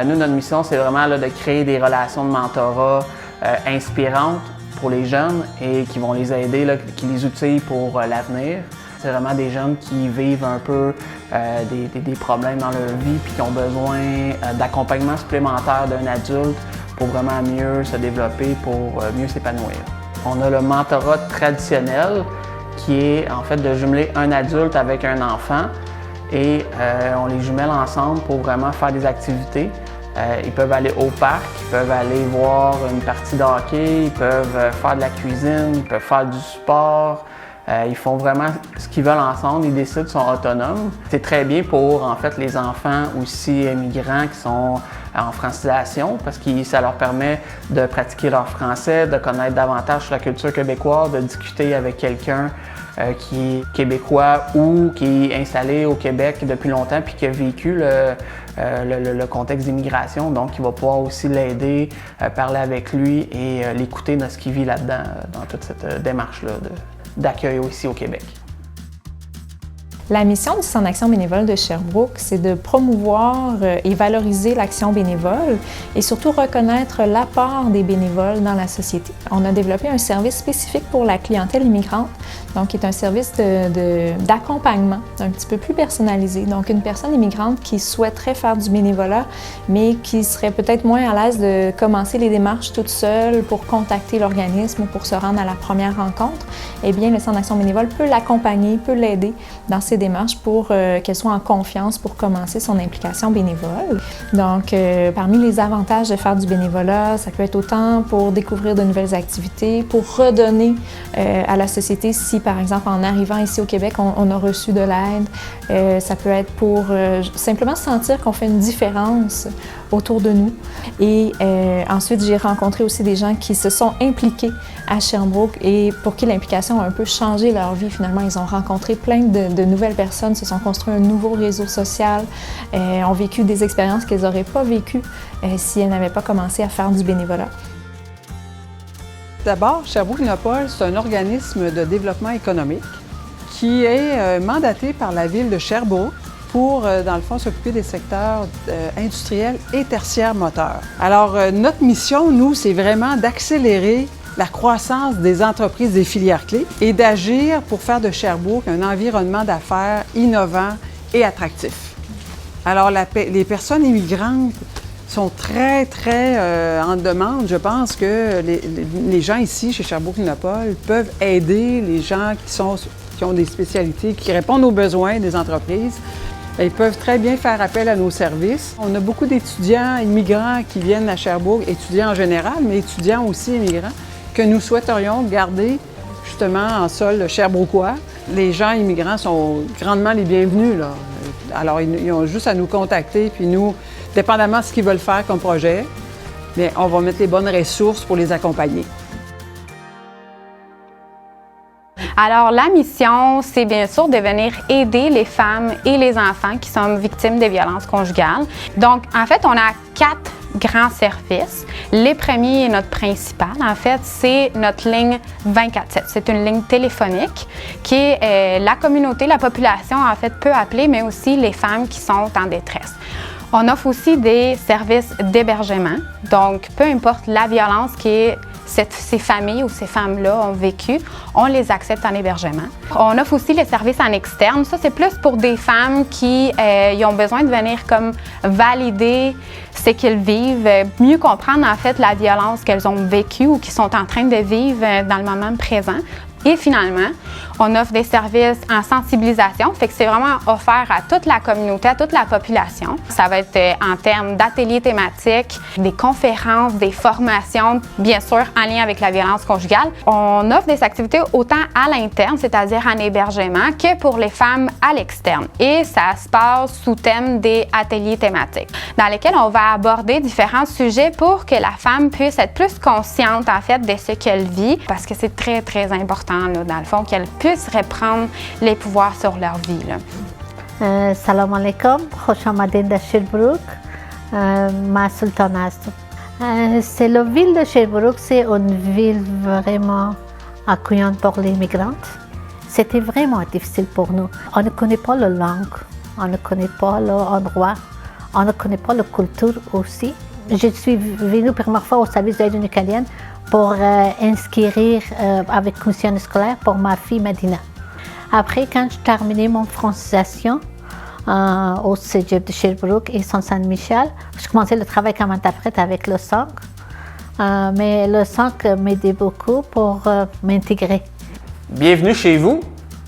Nous, notre mission, c'est vraiment là, de créer des relations de mentorat inspirantes pour les jeunes et qui vont les aider, là, qui les outillent pour l'avenir. C'est vraiment des jeunes qui vivent un peu des problèmes dans leur vie puis qui ont besoin d'accompagnement supplémentaire d'un adulte pour vraiment mieux se développer, pour mieux s'épanouir. On a le mentorat traditionnel qui est en fait de jumeler un adulte avec un enfant et on les jumelle ensemble pour vraiment faire des activités. Ils peuvent aller au parc, ils peuvent aller voir une partie de hockey, ils peuvent faire de la cuisine, ils peuvent faire du sport. Ils font vraiment ce qu'ils veulent ensemble, ils décident, ils sont autonomes. C'est très bien pour en fait les enfants aussi immigrants qui sont en francisation parce que ça leur permet de pratiquer leur français, de connaître davantage sur la culture québécoise, de discuter avec quelqu'un qui est québécois ou qui est installé au Québec depuis longtemps puis qui a vécu le contexte d'immigration. Donc, il va pouvoir aussi l'aider, parler avec lui et l'écouter dans ce qu'il vit là-dedans, dans toute cette démarche-là d'accueil aussi au Québec. La mission du Centre d'action bénévole de Sherbrooke, c'est de promouvoir et valoriser l'action bénévole et surtout reconnaître l'apport des bénévoles dans la société. On a développé un service spécifique pour la clientèle immigrante, donc qui est un service d'accompagnement un petit peu plus personnalisé. Donc une personne immigrante qui souhaiterait faire du bénévolat, mais qui serait peut-être moins à l'aise de commencer les démarches toute seule pour contacter l'organisme ou pour se rendre à la première rencontre, eh bien le Centre d'action bénévole peut l'accompagner, peut l'aider dans ces démarches pour qu'elle soit en confiance pour commencer son implication bénévole. Donc, parmi les avantages de faire du bénévolat, ça peut être autant pour découvrir de nouvelles activités, pour redonner à la société si, par exemple, en arrivant ici au Québec, on a reçu de l'aide. Ça peut être pour simplement sentir qu'on fait une différence autour de nous. Et ensuite, j'ai rencontré aussi des gens qui se sont impliqués à Sherbrooke et pour qui l'implication a un peu changé leur vie. Finalement, ils ont rencontré plein de nouvelles personnes, se sont construits un nouveau réseau social, ont vécu des expériences qu'elles n'auraient pas vécues si elles n'avaient pas commencé à faire du bénévolat. D'abord, Sherbrooke Innopol, c'est un organisme de développement économique qui est mandaté par la ville de Sherbrooke pour, dans le fond, s'occuper des secteurs industriels et tertiaires moteurs. Alors, notre mission, nous, c'est vraiment d'accélérer la croissance des entreprises des filières clés et d'agir pour faire de Sherbrooke un environnement d'affaires innovant et attractif. Alors, les personnes immigrantes sont très en demande. Je pense que les gens ici, chez Sherbrooke Innopol, peuvent aider les gens qui ont des spécialités, qui répondent aux besoins des entreprises. Ils peuvent très bien faire appel à nos services. On a beaucoup d'étudiants immigrants qui viennent à Sherbrooke, étudiants en général, mais étudiants aussi immigrants, que nous souhaiterions garder justement en sol sherbrookois. Les gens immigrants sont grandement les bienvenus, là. Alors, ils ont juste à nous contacter, puis nous, dépendamment de ce qu'ils veulent faire comme projet, bien, on va mettre les bonnes ressources pour les accompagner. Alors, la mission, c'est bien sûr de venir aider les femmes et les enfants qui sont victimes de violences conjugales. Donc, en fait, on a 4 grands services. Les premiers et notre principal, en fait, c'est notre ligne 24/7. C'est une ligne téléphonique qui est la communauté, la population, en fait, peut appeler, mais aussi les femmes qui sont en détresse. On offre aussi des services d'hébergement. Donc, peu importe la violence ces familles ou ces femmes-là ont vécu, on les accepte en hébergement. On offre aussi les services en externe. Ça, c'est plus pour des femmes qui ont besoin de venir comme valider ce qu'elles vivent, mieux comprendre en fait la violence qu'elles ont vécue ou qui sont en train de vivre dans le moment présent. Et finalement, on offre des services en sensibilisation, fait que c'est vraiment offert à toute la communauté, à toute la population. Ça va être en termes d'ateliers thématiques, des conférences, des formations, bien sûr en lien avec la violence conjugale. On offre des activités autant à l'interne, c'est-à-dire en hébergement, que pour les femmes à l'externe. Et ça se passe sous thème des ateliers thématiques, dans lesquels on va aborder différents sujets pour que la femme puisse être plus consciente en fait de ce qu'elle vit, parce que c'est très important là, dans le fond, qu'elles puissent reprendre les pouvoirs sur leur vie. Salam alaikum, خوش آمدین در Sherbrooke. Ma Sultana هستم. C'est la ville de Sherbrooke, c'est une ville vraiment accueillante pour les migrantes. C'était vraiment difficile pour nous. On ne connaît pas la langue, on ne connaît pas l'endroit. On ne connaît pas la culture aussi. Je suis venue première fois au service de l'aide unicalienne pour inscrire avec mission scolaire pour ma fille Medina. Après, quand j'ai terminé mon francisation au Cégep de Sherbrooke et Saint-Michel, je commençais le travail comme interprète avec le SANC. Mais le SANC m'aidait beaucoup pour m'intégrer. Bienvenue chez vous,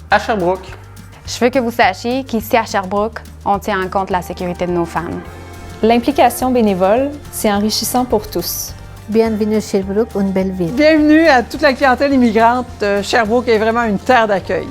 à Sherbrooke. Je veux que vous sachiez qu'ici à Sherbrooke, on tient en compte la sécurité de nos femmes. L'implication bénévole, c'est enrichissant pour tous. Bienvenue à Sherbrooke, une belle ville. Bienvenue à toute la clientèle immigrante. Sherbrooke est vraiment une terre d'accueil.